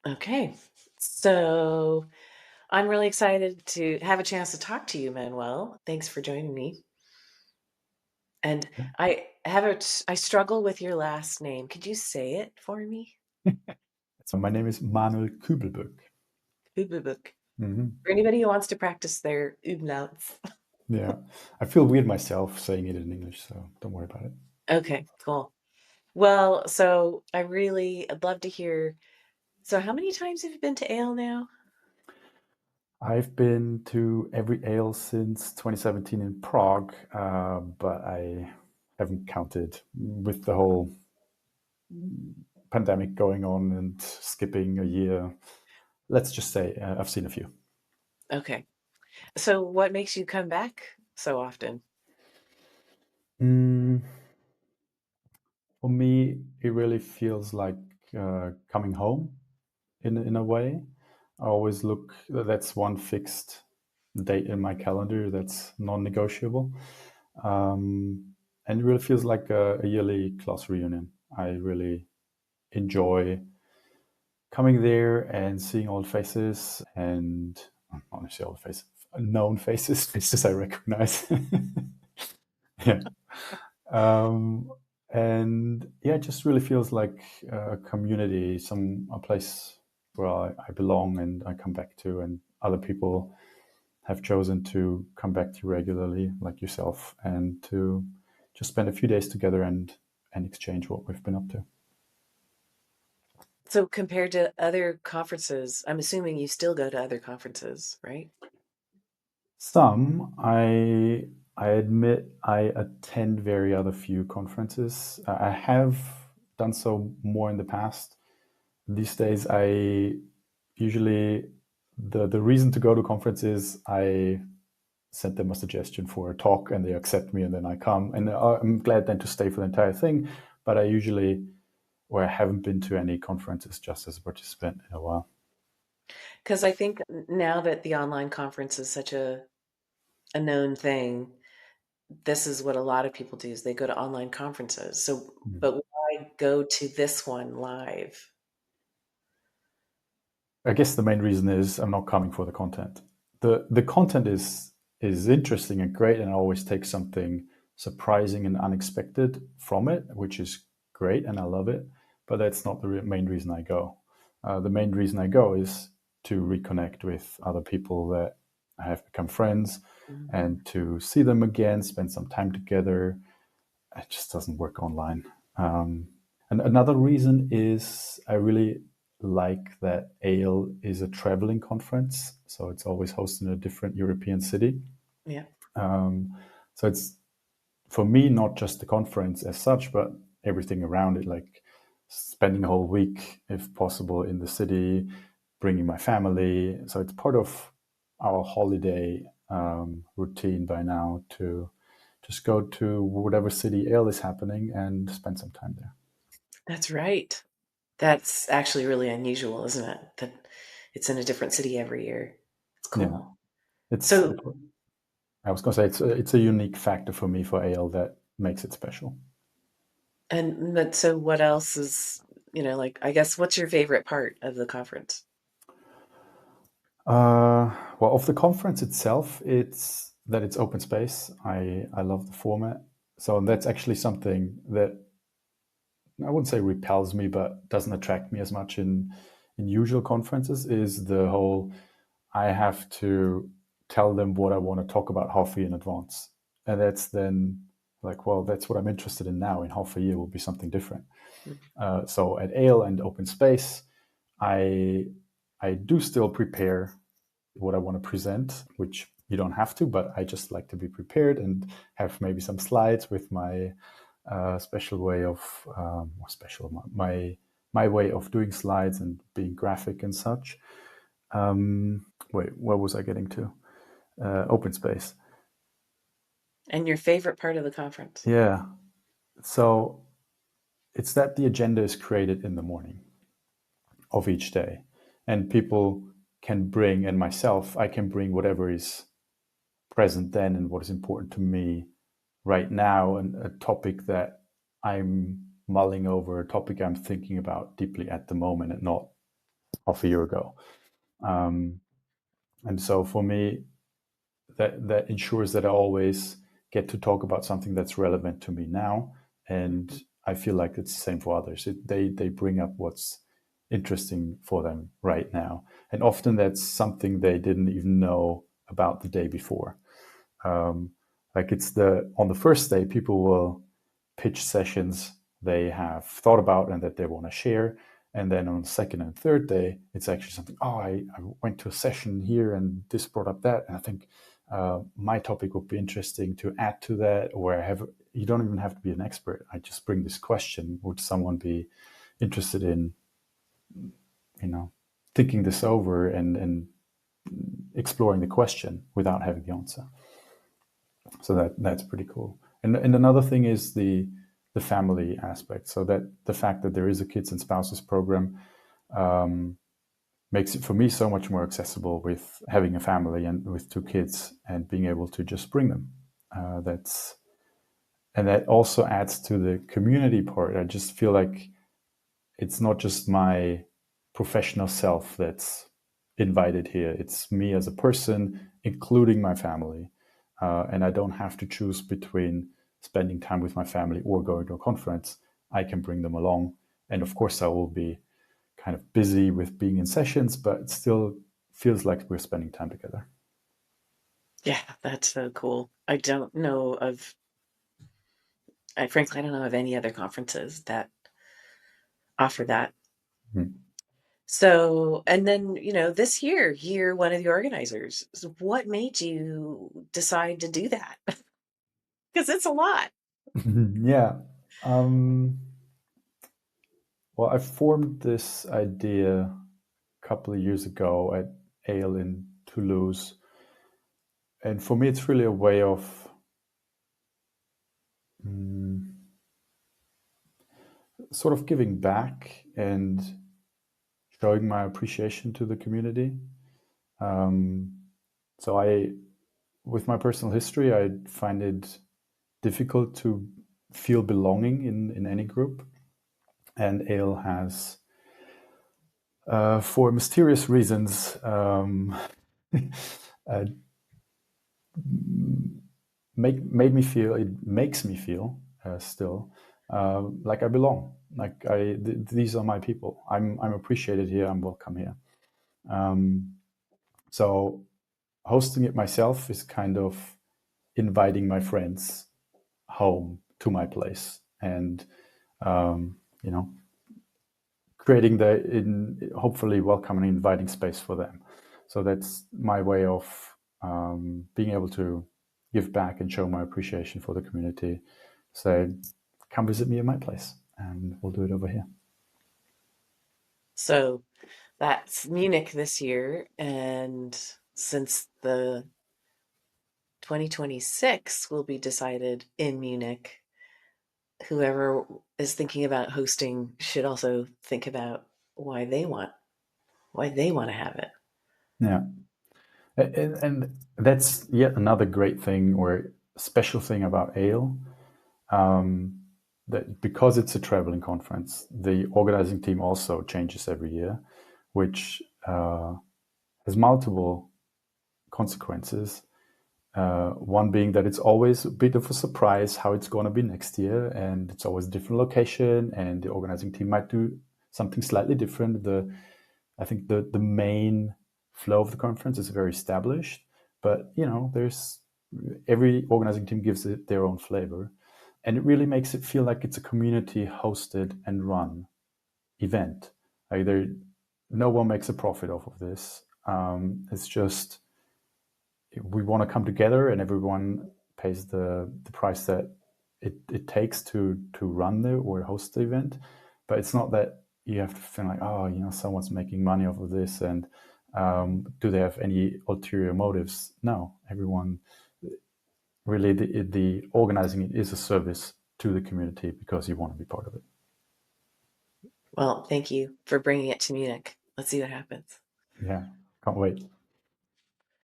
Okay. So I'm really excited to have a chance to talk to you, Manuel. Thanks for joining me. And I struggle with your last name. Could you say it for me? So my name is Manuel Küblböck. Küblböck. Hmm. For anybody who wants to practice their umlauts. Yeah, I feel weird myself saying it in English, so don't worry about it. Okay, cool. Well, so I'd love to hear. So how many times have you been to Ale now? I've been to every ale since 2017 in Prague, but I haven't counted with the whole pandemic going on and skipping a year. Let's just say I've seen a few. Okay. So what makes you come back so often? Mm, for me, it really feels like coming home in a way. I always look. That's one fixed date in my calendar. That's non-negotiable, and it really feels like a yearly class reunion. I really enjoy coming there and seeing old faces and honestly old faces, known faces, faces I recognize. Yeah. Um, and yeah, it just really feels like a community, a place where I belong and I come back to, and other people have chosen to come back to regularly, like yourself, and to just spend a few days together and exchange what we've been up to. So compared to other conferences, I'm assuming you still go to other conferences, right? Some I admit I attend very other few conferences. I have done so more in the past. These days, I usually the reason to go to conferences, I send them a suggestion for a talk and they accept me and then I come and I'm glad then to stay for the entire thing. But I usually or I haven't been to any conferences just as a participant in a while. Because I think now that the online conference is such a known thing, this is what a lot of people do is they go to online conferences. So, Mm. but why go to this one live? I guess the main reason is I'm not coming for the content. The content is interesting and great, and I always take something surprising and unexpected from it, which is great, and I love it. But that's not the main reason I go. The main reason I go is to reconnect with other people that I have become friends, Mhm. and to see them again, spend some time together. It just doesn't work online. Um, and another reason is I really like that Ale is a traveling conference, so it's always hosted in a different European city. Yeah, Um, so it's for me not just the conference as such, but everything around it, like spending a whole week, if possible, in the city, bringing my family. So it's part of our holiday routine by now to just go to whatever city Ale is happening and spend some time there. that's right. That's actually really unusual, isn't it? That it's in a different city every year. It's Yeah, cool. it's. So, I was going to say it's a unique factor for me for Ale that makes it special. but so what else is, like, I guess, what's your favorite part of the conference? Well, of the conference itself, it's that it's open space. I love the format, so that's actually something that I wouldn't say repels me, but doesn't attract me as much in usual conferences. Is the whole I have to tell them what I want to talk about half a year in advance, and that's then like, well, that's what I'm interested in now. In half a year will be something different. So at Ale and Open Space, I I do still prepare what I want to present, which you don't have to, but I just like to be prepared and have maybe some slides with my special way of special my way of doing slides and being graphic and such. Wait, where was I getting to? Open space. And your favorite part of the conference? Yeah. So it's that the agenda is created in the morning of each day, and people can bring, and myself, I can bring whatever is present then and what is important to me right now, and a topic that I'm mulling over, a topic I'm thinking about deeply at the moment, and not half a year ago. Um, and so for me, that ensures that I always get to talk about something that's relevant to me now, and I feel like it's the same for others. They bring up what's interesting for them right now, and often that's something they didn't even know about the day before. Like it's on the first day, people will pitch sessions they have thought about and that they want to share. And then on the second and third day, it's actually something, oh, I went to a session here and this brought up that. And I think my topic would be interesting to add to that. Or you don't even have to be an expert. I just bring this question. Would someone be interested in, thinking this over and exploring the question without having the answer? So that's pretty cool. And another thing is the family aspect. So that the fact that there is a kids and spouses program makes it for me so much more accessible with having a family and with 2 kids and being able to just bring them. That also adds to the community part. I just feel like it's not just my professional self that's invited here. It's me as a person, including my family. And I don't have to choose between spending time with my family or going to a conference. I can bring them along. And of course, I will be kind of busy with being in sessions, but it still feels like we're spending time together. Yeah, that's so cool. Frankly, I don't know of any other conferences that offer that. Hmm. So, and then, this year, you're one of the organizers. So what made you decide to do that? Because it's a lot. Yeah. Well, I formed this idea a couple of years ago at Ale in Toulouse. And for me, it's really a way of sort of giving back and showing my appreciation to the community. So with my personal history, I find it difficult to feel belonging in any group. And Ale has, for mysterious reasons, uh, made me feel. It makes me feel still like I belong. Like these are my people. I'm appreciated here. I'm welcome here. So hosting it myself is kind of inviting my friends home to my place and you know creating hopefully welcoming and inviting space for them. So that's my way of being able to give back and show my appreciation for the community. Say, come visit me at my place and we'll do it over here. So that's Munich this year. And since the 2026 will be decided in Munich, whoever is thinking about hosting should also think about why they want to have it. Yeah. And that's yet another great thing or special thing about Ale. That because it's a traveling conference, the organizing team also changes every year, which has multiple consequences. One being that it's always a bit of a surprise how it's going to be next year, and it's always a different location, and the organizing team might do something slightly different. I think the main flow of the conference is very established, but there's every organizing team gives it their own flavor, and it really makes it feel like it's a community hosted and run event. Like no one makes a profit off of this. It's just we want to come together, and everyone pays the price that it takes to run or host the event. But it's not that you have to feel like, oh, someone's making money off of this, and do they have any ulterior motives? No, everyone really the organizing it is a service to the community because you want to be part of it. Well, thank you for bringing it to Munich. Let's see what happens. Yeah, can't wait.